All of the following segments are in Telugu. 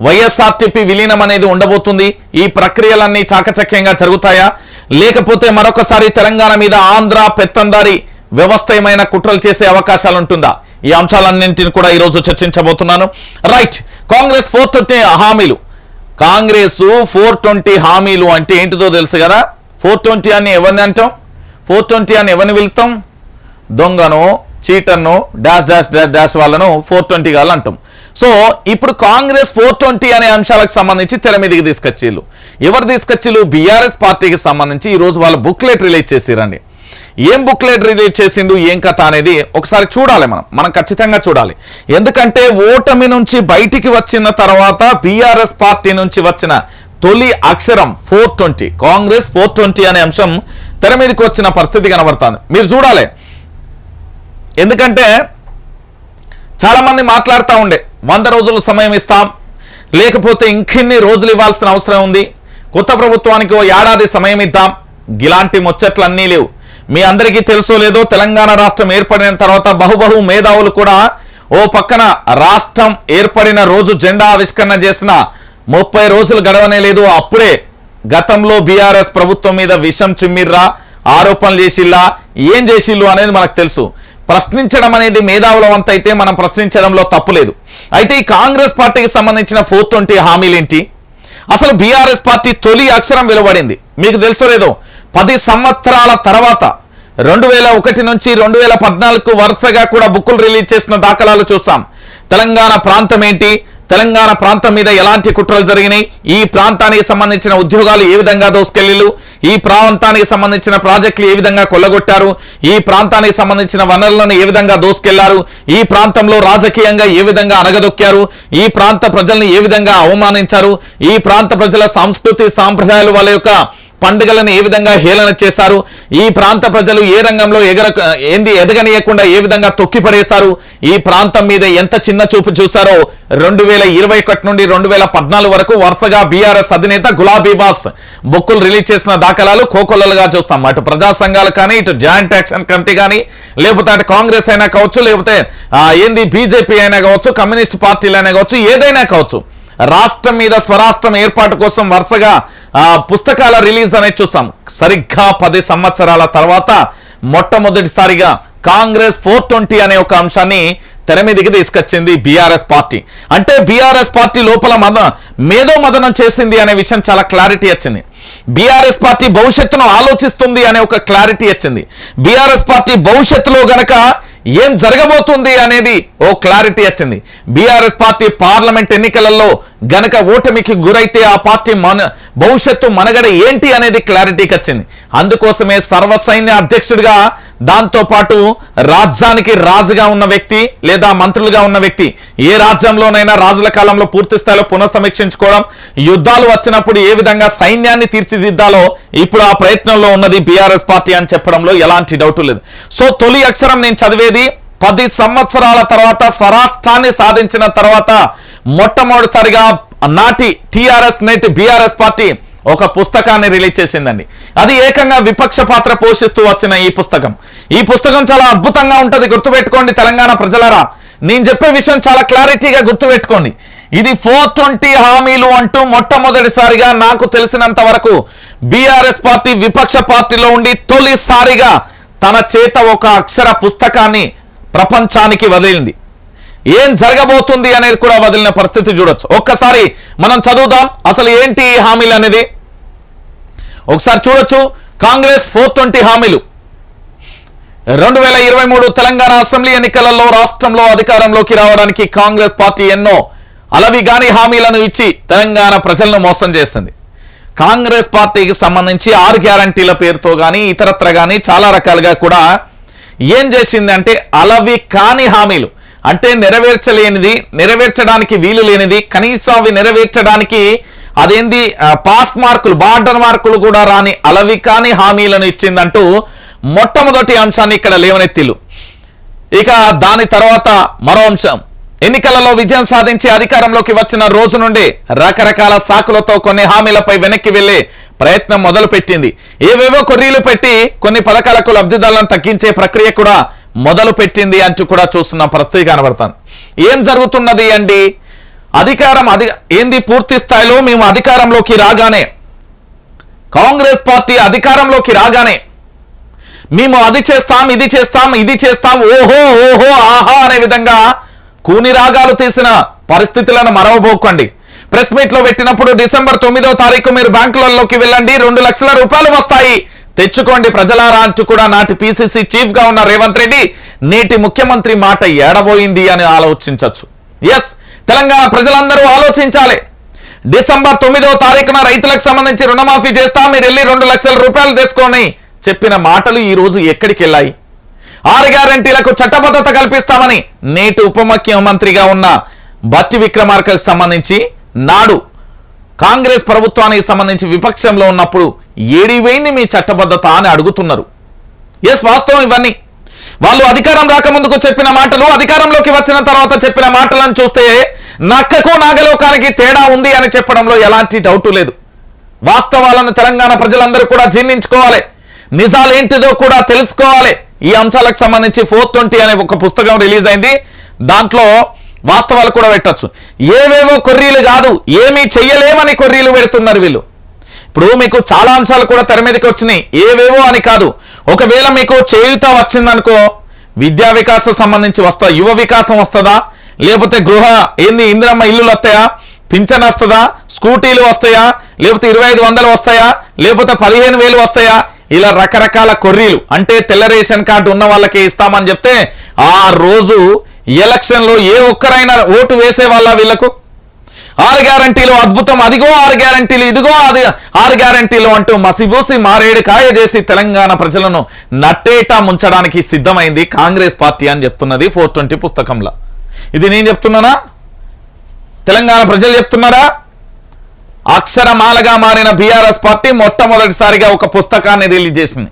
వైఎస్ఆర్టీపీ విలీనం అనేది ఉండబోతుంది. ఈ ప్రక్రియలన్నీ చాకచక్యంగా జరుగుతాయా, లేకపోతే మరొకసారి తెలంగాణ మీద ఆంధ్ర పెత్తందారి వ్యవస్థ ఏమైనా కుట్రలు చేసే అవకాశాలు ఉంటుందా? ఈ అంశాలన్నింటిని కూడా ఈరోజు చర్చించబోతున్నాను. రైట్, కాంగ్రెస్ 420 హామీలు. కాంగ్రెస్ 420 హామీలు అంటే ఏంటిదో తెలుసు కదా. 420 అని ఎవరిని అంటాం? 420 అని ఎవరిని వెళ్తాం? దొంగను, చీటర్ను, డాష్ డాష్ డాష్ డాష్ వాళ్ళను 420 గాళ్ళు అంటాం. సో ఇప్పుడు కాంగ్రెస్ 420 అనే అంశాలకు సంబంధించి తెర మీదకి తీసుకొచ్చిళ్ళు. ఎవరు తీసుకొచ్చిళ్ళు? బీఆర్ఎస్ పార్టీకి సంబంధించి ఈరోజు వాళ్ళు బుక్లెట్ రిలీజ్ చేసిరండి. ఏం బుక్లెట్ రిలీజ్ చేసిండు, ఏం కథ అనేది ఒకసారి చూడాలి. మనం ఖచ్చితంగా చూడాలి. ఎందుకంటే ఓటమి నుంచి బయటికి వచ్చిన తర్వాత బీఆర్ఎస్ పార్టీ నుంచి వచ్చిన తొలి అక్షరం 420, కాంగ్రెస్ 420 అనే అంశం తెర మీదకి వచ్చిన పరిస్థితి కనబడుతుంది. మీరు చూడాలి. ఎందుకంటే చాలా మంది మాట్లాడుతూ ఉండే 100 రోజులు సమయం ఇస్తాం, లేకపోతే ఇంకెన్ని రోజులు ఇవ్వాల్సిన అవసరం ఉంది, కొత్త ప్రభుత్వానికి ఓ ఏడాది సమయం ఇద్దాం. ఇలాంటి ముచ్చట్లన్నీ లేవు. మీ అందరికీ తెలుసో లేదో, తెలంగాణ రాష్ట్రం ఏర్పడిన తర్వాత బహుబహు మేధావులు కూడా ఓ పక్కన రాష్ట్రం ఏర్పడిన రోజు జెండా ఆవిష్కరణ చేసిన 30 రోజులు గడవనే లేదు. అప్పుడే గతంలో బీఆర్ఎస్ ప్రభుత్వం మీద విషం చిమ్మిర్రా, ఆరోపణలు చేసిల్లా, ఏం చేసిల్లు అనేది మనకు తెలుసు. ప్రశ్నించడం అనేది మేధావుల వంత అయితే మనం ప్రశ్నించడంలో తప్పులేదు. అయితే ఈ కాంగ్రెస్ పార్టీకి సంబంధించిన 420 హామీలేంటి? అసలు బీఆర్ఎస్ పార్టీ తొలి అక్షరం వెలువడింది. మీకు తెలుసో లేదో, 10 సంవత్సరాల తర్వాత 2001 నుంచి 2014 వరుసగా కూడా బుక్కులు రిలీజ్ చేసిన దాఖలాలు చూసాం. తెలంగాణ ప్రాంతం ఏంటి, తెలంగాణ ప్రాంతం మీద ఎలాంటి కుట్రలు జరిగినాయి, ఈ ప్రాంతానికి సంబంధించిన ఉద్యోగాలు ఏ విధంగా దోసుకెళ్ళిళ్ళు, ఈ ప్రాంతానికి సంబంధించిన ప్రాజెక్టులు ఏ విధంగా కొల్లగొట్టారు, ఈ ప్రాంతానికి సంబంధించిన వనరులను ఏ విధంగా దోసుకెళ్లారు, ఈ ప్రాంతంలో రాజకీయంగా ఏ విధంగా అనగదొక్కారు, ఈ ప్రాంత ప్రజల్ని ఏ విధంగా అవమానించారు, ఈ ప్రాంత ప్రజల సంస్కృతి సాంప్రదాయాలు వాళ్ళ యొక్క పండుగలను ఏ విధంగా హేళన చేశారు, ఈ ప్రాంత ప్రజలు ఏ రంగంలో ఎదగనీయకుండా ఏ విధంగా తొక్కిపడేశారు, ఈ ప్రాంతం మీద ఎంత చిన్న చూపు చూశారో 2021 నుండి 2014 వరకు వరుసగా బీఆర్ఎస్ అధినేత గులాబీ బాస్ బుక్కులు రిలీజ్ చేసిన దాఖలాలు కోకొల్లలుగా చూస్తాం. అటు ప్రజా సంఘాలు కానీ, ఇటు జాయింట్ యాక్షన్ కమిటీ కానీ, లేకపోతే అటు కాంగ్రెస్ అయినా కావచ్చు, లేకపోతే బీజేపీ అయినా కావచ్చు, కమ్యూనిస్ట్ పార్టీలు అయినా కావచ్చు, ఏదైనా కావచ్చు, రాష్ట్రం మీద స్వరాష్ట్రం ఏర్పాటు కోసం వరుసగా పుస్తకాల రిలీజ్ అనేది చూసాం. సరిగ్గా 10 సంవత్సరాల తర్వాత మొట్టమొదటిసారిగా కాంగ్రెస్ 420 అనే ఒక అంశాన్ని తెర మీదకి తీసుకొచ్చింది బీఆర్ఎస్ పార్టీ. అంటే బీఆర్ఎస్ పార్టీ లోపల మేధో మదనం చేసింది అనే విషయం చాలా క్లారిటీ వచ్చింది. బీఆర్ఎస్ పార్టీ భవిష్యత్తును ఆలోచిస్తుంది అనే ఒక క్లారిటీ వచ్చింది. బీఆర్ఎస్ పార్టీ భవిష్యత్తులో గనక ఏం జరగబోతుంది అనేది ఓ క్లారిటీ వచ్చింది. బీఆర్ఎస్ పార్టీ పార్లమెంట్ ఎన్నికలలో గనక ఓటమికి గురైతే ఆ పార్టీ భవిష్యత్తు మనగడ ఏంటి అనేది క్లారిటీకి వచ్చింది. అందుకోసమే సర్వసైన్య అధ్యక్షుడిగా, దాంతోపాటు రాజ్యానికి రాజుగా ఉన్న వ్యక్తి లేదా మంత్రులుగా ఉన్న వ్యక్తి, ఏ రాజ్యంలోనైనా రాజుల కాలంలో పూర్తి స్థాయిలో పునఃసమీక్షించుకోవడం, యుద్ధాలు వచ్చినప్పుడు ఏ విధంగా సైన్యాన్ని తీర్చిదిద్దాలో ఇప్పుడు ఆ ప్రయత్నంలో ఉన్నది బీఆర్ఎస్ పార్టీ అని చెప్పడంలో ఎలాంటి డౌట్ లేదు. సో తొలి అక్షరం నేను చదివేది 10 సంవత్సరాల తర్వాత స్వరాష్ట్రాన్ని సాధించిన తర్వాత మొట్టమొదటిసారిగా నాటి టీఆర్ఎస్ నేటి బీఆర్ఎస్ పార్టీ ఒక పుస్తకాన్ని రిలీజ్ చేసిందండి. అది ఏకంగా విపక్ష పాత్ర పోషిస్తూ వచ్చిన ఈ పుస్తకం చాలా అద్భుతంగా ఉంటుంది. గుర్తుపెట్టుకోండి తెలంగాణ ప్రజలారా, నేను చెప్పే విషయం చాలా క్లారిటీగా గుర్తుపెట్టుకోండి. ఇది 420 హామీలు అంటూ మొట్టమొదటిసారిగా నాకు తెలిసినంత వరకు బీఆర్ఎస్ పార్టీ విపక్ష పార్టీలో ఉండి తొలిసారిగా తన చేత ఒక అక్షర పుస్తకాన్ని ప్రపంచానికి వదిలింది. ఏం జరగబోతుంది అనేది కూడా వదిలిన పరిస్థితి చూడొచ్చు. ఒక్కసారి మనం చదువుదాం అసలు ఏంటి ఈ హామీలు అనేది. ఒకసారి చూడొచ్చు. కాంగ్రెస్ 420 హామీలు. 2023 తెలంగాణ అసెంబ్లీ ఎన్నికలలో రాష్ట్రంలో అధికారంలోకి రావడానికి కాంగ్రెస్ పార్టీ ఎన్నో అలవిగాని హామీలను ఇచ్చి తెలంగాణ ప్రజలను మోసం చేస్తుంది. కాంగ్రెస్ పార్టీకి సంబంధించి 6 గ్యారంటీల పేరుతో కానీ ఇతరత్ర కానీ చాలా రకాలుగా కూడా ఏం చేసింది అంటే అలవి కాని హామీలు, అంటే నెరవేర్చడానికి వీలు లేనిది, కనీసం అవి నెరవేర్చడానికి పాస్ మార్కులు, బార్డర్ మార్కులు కూడా రాని అలవి కాని హామీలను ఇచ్చిందంటూ మొట్టమొదటి అంశాన్ని ఇక్కడ లేవనెత్తిలు. ఇక దాని తర్వాత మరో అంశం, ఎన్నికలలో విజయం సాధించి అధికారంలోకి వచ్చిన రోజు నుండి రకరకాల సాకులతో కొన్ని హామీలపై వెనక్కి వెళ్లే ప్రయత్నం మొదలుపెట్టింది. ఏవేవో కొర్రీలు పెట్టి కొన్ని పథకాలకు లబ్ధిదారులను తగ్గించే ప్రక్రియ కూడా మొదలు పెట్టింది అంటూ కూడా చూస్తున్న పరిస్థితి కనబడుతుంది. ఏం జరుగుతున్నది అండి? ఏంది పూర్తి స్థాయిలో మేము అధికారంలోకి రాగానే, కాంగ్రెస్ పార్టీ అధికారంలోకి రాగానే మేము అది చేస్తాం, ఇది చేస్తాం, ఇది చేస్తాం, ఓహో ఓహో ఆహా అనే విధంగా కూని రాగాలు తీసిన పరిస్థితులను మరవబోకండి. ప్రెస్ మీట్ లో పెట్టినప్పుడు డిసెంబర్ 9వ తారీఖు మీరు బ్యాంకులలోకి వెళ్ళండి, 2 లక్షల రూపాయలు వస్తాయి, తెచ్చుకోండి ప్రజలారా అంటూ కూడా నాటి పిసిసి చీఫ్ గా ఉన్న రేవంత్ రెడ్డి నేటి ముఖ్యమంత్రి మాట ఏడబోయింది అని ఆలోచించవచ్చు. ఎస్, తెలంగాణ ప్రజలందరూ ఆలోచించాలి. డిసెంబర్ 9వ తారీఖున రైతులకు సంబంధించి రుణమాఫీ చేస్తాం, మీరు వెళ్ళి 2 లక్షల రూపాయలు తెచ్చుకొని చెప్పిన మాటలు ఈ రోజు ఎక్కడికి వెళ్ళాయి? 6 గ్యారెంటీలకు చట్టబద్ధత కల్పిస్తామని నేటి ఉప ముఖ్యమంత్రిగా ఉన్న బట్టి విక్రమార్కకు సంబంధించి నాడు కాంగ్రెస్ ప్రభుత్వానికి సంబంధించి విపక్షంలో ఉన్నప్పుడు ఏడిపోయింది మీ చట్టబద్ధత అని అడుగుతున్నారు. ఎస్, వాస్తవం ఇవన్నీ. వాళ్ళు అధికారం రాకముందుకు చెప్పిన మాటలు, అధికారంలోకి వచ్చిన తర్వాత చెప్పిన మాటలను చూస్తే నక్కకు నాగలోకానికి తేడా ఉంది అని చెప్పడంలో ఎలాంటి డౌటు లేదు. వాస్తవాలను తెలంగాణ ప్రజలందరూ కూడా జీర్ణించుకోవాలి, నిజాలేంటిదో కూడా తెలుసుకోవాలి. ఈ అంశాలకు సంబంధించి 420 అనే ఒక పుస్తకం రిలీజ్ అయింది, దాంట్లో వాస్తవాలు కూడా పెట్టచ్చు. ఏవేవో కొర్రీలు కాదు, ఏమీ చెయ్యలేమని కొర్రీలు పెడుతున్నారు వీళ్ళు. ఇప్పుడు మీకు చాలా అంశాలు కూడా తెర మీదకి వచ్చినాయి, ఏవేవో అని కాదు. ఒకవేళ మీకు చేయుత వచ్చిందనుకో, విద్యా వికాసం సంబంధించి వస్తా, యువ వికాసం వస్తుందా, లేకపోతే ఇందిరమ్మ ఇల్లులు వస్తాయా, పింఛన్ వస్తుందా, స్కూటీలు వస్తాయా, లేకపోతే 2500 వస్తాయా, లేకపోతే 15,000 వస్తాయా, ఇలా రకరకాల కొర్రీలు. అంటే తెల్ల రేషన్ కార్డు ఉన్న వాళ్ళకి ఇస్తామని చెప్తే ఆ రోజు ఎలక్షన్లో ఏ ఒక్కరైనా ఓటు వేసే వాళ్ళ వీళ్లకు? 6 గ్యారంటీలు అద్భుతం, అదిగో 6 గ్యారంటీలు, ఇదిగో అది 6 గ్యారంటీలు అంటూ మసిబూసి మారేడు కాయ చేసి తెలంగాణ ప్రజలను నట్టేటా ముంచడానికి సిద్ధమైంది కాంగ్రెస్ పార్టీ అని చెప్తున్నది 420 పుస్తకంలో. ఇది నేను చెప్తున్నానా? తెలంగాణ ప్రజలు చెప్తున్నారా? అక్షరమాలగా మారిన బీఆర్ఎస్ పార్టీ మొట్టమొదటిసారిగా ఒక పుస్తకాన్ని రిలీజ్ చేసింది.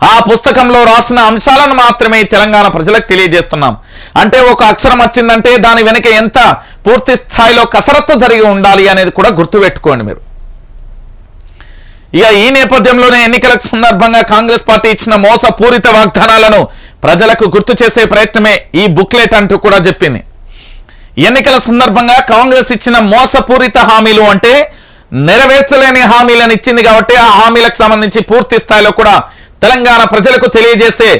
ఆ పుస్తకంలో రాసిన అంశాలను మాత్రమే తెలంగాణ ప్రజలకు తెలియజేస్తున్నాం. అంటే ఒక అక్షరం వచ్చిందంటే దాని వెనుక ఎంత పూర్తి స్థాయిలో కసరత్తు జరిగి ఉండాలి అనేది కూడా గుర్తుపెట్టుకోండి మీరు. ఇక ఈ నేపథ్యంలోనే ఎన్నికల సందర్భంగా కాంగ్రెస్ పార్టీ ఇచ్చిన మోసపూరిత వాగ్దానాలను ప్రజలకు గుర్తు చేసే ప్రయత్నమే ఈ బుక్లెట్ అంటూ కూడా చెప్పింది. ఎన్నికల సందర్భంగా కాంగ్రెస్ ఇచ్చిన మోసపూరిత హామీలు అంటే నెరవేర్చలేని హామీలను ఇచ్చింది కాబట్టి ఆ హామీలకు సంబంధించి పూర్తి స్థాయిలో కూడా తెలంగాణ ప్రజలకు తెలియజేసే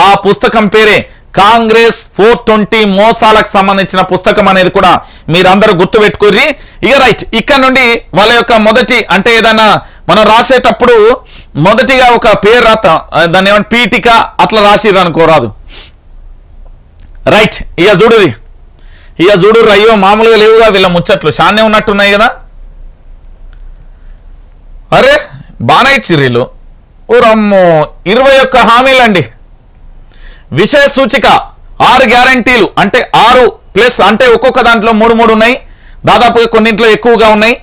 ఆ పుస్తకం పేరే కాంగ్రెస్ 420 మోసాలకు సంబంధించిన పుస్తకం అనేది కూడా మీరందరూ గుర్తుపెట్టుకోర్రి. ఇక రైట్, ఇక్కడ నుండి వాళ్ళ యొక్క మొదటి అంటే ఏదైనా మనం రాసేటప్పుడు మొదటిగా ఒక పేరు రాత, దాన్ని ఏమంటే పీఠిక అట్లా రాసిర్రు అనుకోరాదు. రైట్, ఇక చూడు అయ్యో మామూలుగా లేవుగా వీళ్ళ ముచ్చట్లు, షాన్నే ఉన్నట్టున్నాయి కదా. అరే బాగా ఇచ్చిర్రీలు, ఓరమ్మో 21 హామీలండి. విషయ సూచిక 6 గ్యారంటీలు అంటే 6 ప్లస్ అంటే ఒక్కొక్క దాంట్లో 3 ఉన్నాయి, దాదాపుగా కొన్నింట్లో ఎక్కువగా ఉన్నాయి.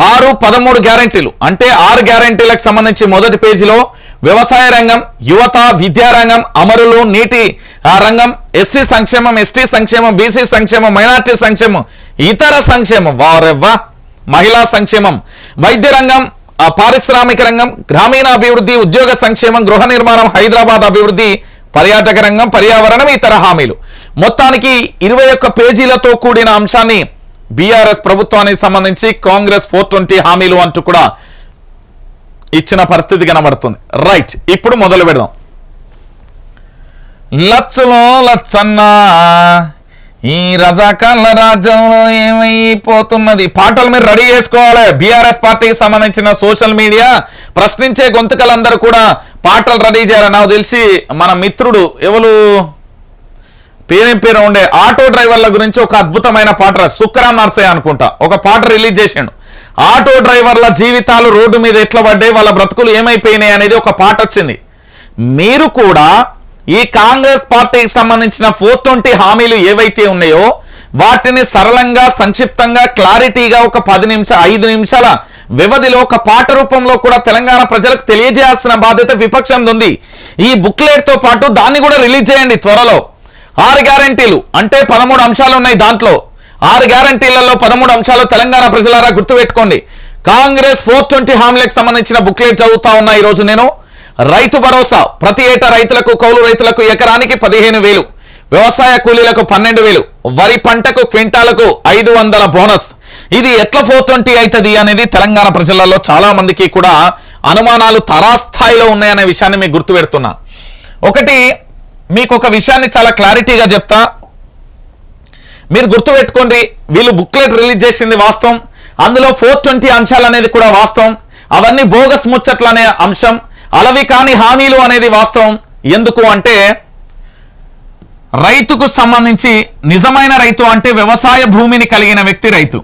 6, 13 గ్యారంటీలు అంటే 6 గ్యారంటీలకు సంబంధించి మొదటి పేజీలో వ్యవసాయ రంగం, యువత, విద్యారంగం, అమరులు, నీటి రంగం, ఎస్సీ సంక్షేమం, ఎస్టీ సంక్షేమం, బీసీ సంక్షేమం, మైనార్టీ సంక్షేమం, ఇతర సంక్షేమం, వారెవ్వా, మహిళా సంక్షేమం, వైద్య రంగం, పారిశ్రామిక రంగం, గ్రామీణాభివృద్ధి, ఉద్యోగ సంక్షేమం, గృహ నిర్మాణం, హైదరాబాద్ అభివృద్ధి, పర్యాటక రంగం, పర్యావరణం, ఇతర హామీలు. మొత్తానికి 21 పేజీలతో కూడిన అంశాన్ని బీఆర్ఎస్ ప్రభుత్వానికి సంబంధించి కాంగ్రెస్ 420 హామీలు అంటూ కూడా ఇచ్చిన పరిస్థితి కనబడుతుంది. రైట్, ఇప్పుడు మొదలు పెడదాం. లచ్చలో లచ్చన్నా ఈ రజాకాల రాజ్యంలో ఏమైపోతున్నది. పాటలు మీరు రెడీ చేసుకోవాలి. బీఆర్ఎస్ పార్టీకి సంబంధించిన సోషల్ మీడియా ప్రశ్నించే గొంతుకలందరూ కూడా పాటలు రెడీ చేయాలి. నాకు తెలిసి మన మిత్రుడు ఎవరు పేరు ఉండే ఆటో డ్రైవర్ల గురించి ఒక అద్భుతమైన పాట, సుక్రాన్ నర్సే అనుకుంటా, ఒక పాట రిలీజ్ చేసిండు. ఆటో డ్రైవర్ల జీవితాలు రోడ్డు మీద ఎట్లా పడ్డాయి, వాళ్ళ బ్రతుకులు ఏమైపోయినాయి అనేది ఒక పాట వచ్చింది. మీరు కూడా ఈ కాంగ్రెస్ పార్టీకి సంబంధించిన 420 హామీలు ఏవైతే ఉన్నాయో వాటిని సరళంగా, సంక్షిప్తంగా, క్లారిటీగా ఒక 5 నిమిషాల వ్యవధిలో ఒక పాట రూపంలో కూడా తెలంగాణ ప్రజలకు తెలియజేయాల్సిన బాధ్యత విపక్షం ఉంది. ఈ బుక్లెట్ తో పాటు దాన్ని కూడా రిలీజ్ చేయండి త్వరలో. 6 గ్యారంటీలు అంటే 13 అంశాలు ఉన్నాయి. దాంట్లో 6 గ్యారంటీలలో 13 అంశాలు తెలంగాణ ప్రజలారా గుర్తుపెట్టుకోండి. కాంగ్రెస్ 420 హామీలకు సంబంధించిన బుక్లెట్ చదువుతా ఉన్నా ఈరోజు నేను. రైతు భరోసా, ప్రతి ఏటా రైతులకు, కౌలు రైతులకు ఎకరానికి 15,000, వ్యవసాయ కూలీలకు 12,000, వరి పంటకు క్వింటాలకు 500 బోనస్. ఇది ఎట్లా 420 అవుతుంది అనేది తెలంగాణ ప్రజలలో చాలా మందికి కూడా అనుమానాలు తారాస్థాయిలో ఉన్నాయనే విషయాన్ని మీకు గుర్తుపెడుతున్నా. ఒకటి మీకు ఒక విషయాన్ని చాలా క్లారిటీగా చెప్తా, మీరు గుర్తుపెట్టుకోండి. వీళ్ళు బుక్లెట్ రిలీజ్ చేసింది వాస్తవం, అందులో 420 అంశాలు అనేది కూడా వాస్తవం. అవన్నీ బోగస్ ముచ్చట్లు అనే అంశం, అలవి కాని హామీలు అనేది వాస్తవం. ఎందుకు అంటే రైతుకు సంబంధించి నిజమైన రైతు అంటే వ్యవసాయ భూమిని కలిగిన వ్యక్తి రైతు.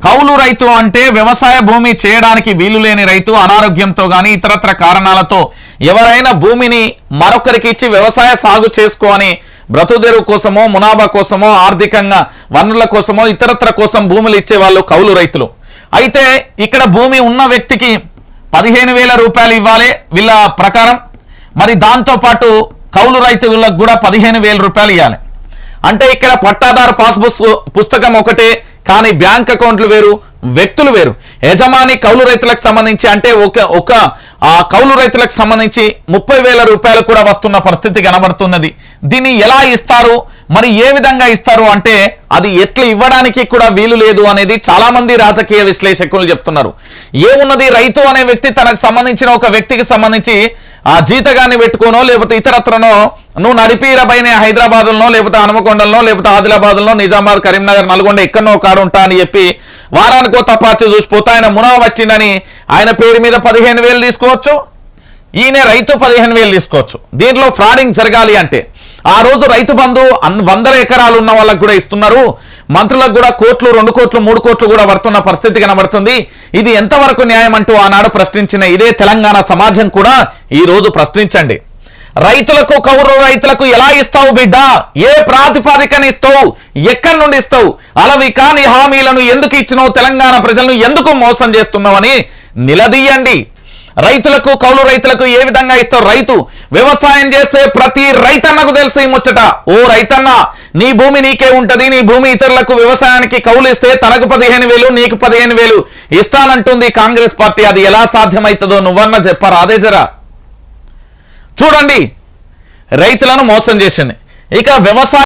కౌలు రైతు అంటే వ్యవసాయ భూమి చేయడానికి వీలు లేని రైతు. అనారోగ్యంతో కానీ ఇతరత్ర కారణాలతో ఎవరైనా భూమిని మరొకరికి ఇచ్చి వ్యవసాయ సాగు చేసుకోని బ్రతుదెరువు కోసమో మునాబా కోసమో ఆర్థికంగా వనరుల కోసమో ఇతరత్ర కోసం భూములు ఇచ్చే వాళ్ళు కౌలు రైతులు. అయితే ఇక్కడ భూమి ఉన్న వ్యక్తికి 15,000 రూపాయలు ఇవ్వాలి వీళ్ళ ప్రకారం. మరి దాంతోపాటు కౌలు రైతులకు కూడా 15,000 రూపాయలు ఇవ్వాలి. అంటే ఇక్కడ పట్టాదారు పుస్తకం ఒకటే, కానీ బ్యాంక్ అకౌంట్లు వేరు, వ్యక్తులు వేరు. యజమాని కౌలు రైతులకు సంబంధించి అంటే ఒక కౌలు రైతులకు సంబంధించి 30,000 రూపాయలు కూడా వస్తున్న పరిస్థితి కనబడుతున్నది. దీన్ని ఎలా ఇస్తారు, మరి ఏ విధంగా ఇస్తారు అంటే అది ఎట్లా ఇవ్వడానికి కూడా వీలు లేదు అనేది చాలా మంది రాజకీయ విశ్లేషకులు చెప్తున్నారు. ఏమున్నది, రైతు అనే వ్యక్తి తనకు సంబంధించిన ఒక వ్యక్తికి సంబంధించి ఆ జీతగాన్ని పెట్టుకోనో లేకపోతే ఇతరత్రనో నువ్వు నడిపిరబైన హైదరాబాద్లో లేకపోతే హనుమకొండలో లేకపోతే ఆదిలాబాద్లో నిజామాబాద్ కరీంనగర్ నల్గొండ ఎక్కడనో కారు ఉంటా అని చెప్పి వారానికో తపాచి చూసిపోతే ఆయన మునా వచ్చిందని ఆయన పేరు మీద 15,000 తీసుకోవచ్చు, ఈయన రైతు 15,000 తీసుకోవచ్చు. దీంట్లో ఫ్రాడింగ్ జరగాలి అంటే ఆ రోజు రైతు బంధు 100 ఎకరాలు ఉన్న వాళ్ళకు కూడా ఇస్తున్నారు, మంత్రులకు కూడా కోట్లు 2 కోట్లు 3 కోట్లు కూడా పడుతున్న పరిస్థితి కనబడుతుంది. ఇది ఎంతవరకు న్యాయం అంటూ ఆనాడు ప్రశ్నించిన ఇదే తెలంగాణ సమాజం కూడా ఈ రోజు ప్రశ్నించండి. రైతులకు కౌలు రైతులకు ఎలా ఇస్తావు బిడ్డ, ఏ ప్రాతిపాదికన ఇస్తావు, ఎక్కడి నుండి ఇస్తావు, అలవి కాని హామీలను ఎందుకు ఇచ్చినావు, తెలంగాణ ప్రజలను ఎందుకు మోసం చేస్తున్నావు అని నిలదీయండి. రైతులకు కౌలు రైతులకు ఏ విధంగా ఇస్తావు? రైతు వ్యవసాయం చేసే ప్రతి రైతన్నకు తెలిసి ముచ్చట. ఓ రైతన్న, నీ భూమి నీకే ఉంటది, నీ భూమి ఇతరులకు వ్యవసాయానికి కౌలు ఇస్తే తనకు 15,000 నీకు 15,000 ఇస్తానంటుంది కాంగ్రెస్ పార్టీ. అది ఎలా సాధ్యమవుతుందో నువ్వన్నా చెప్పారా? అదే జరా చూడండి, రైతులను మోసం చేసింది. ఇక వ్యవసాయ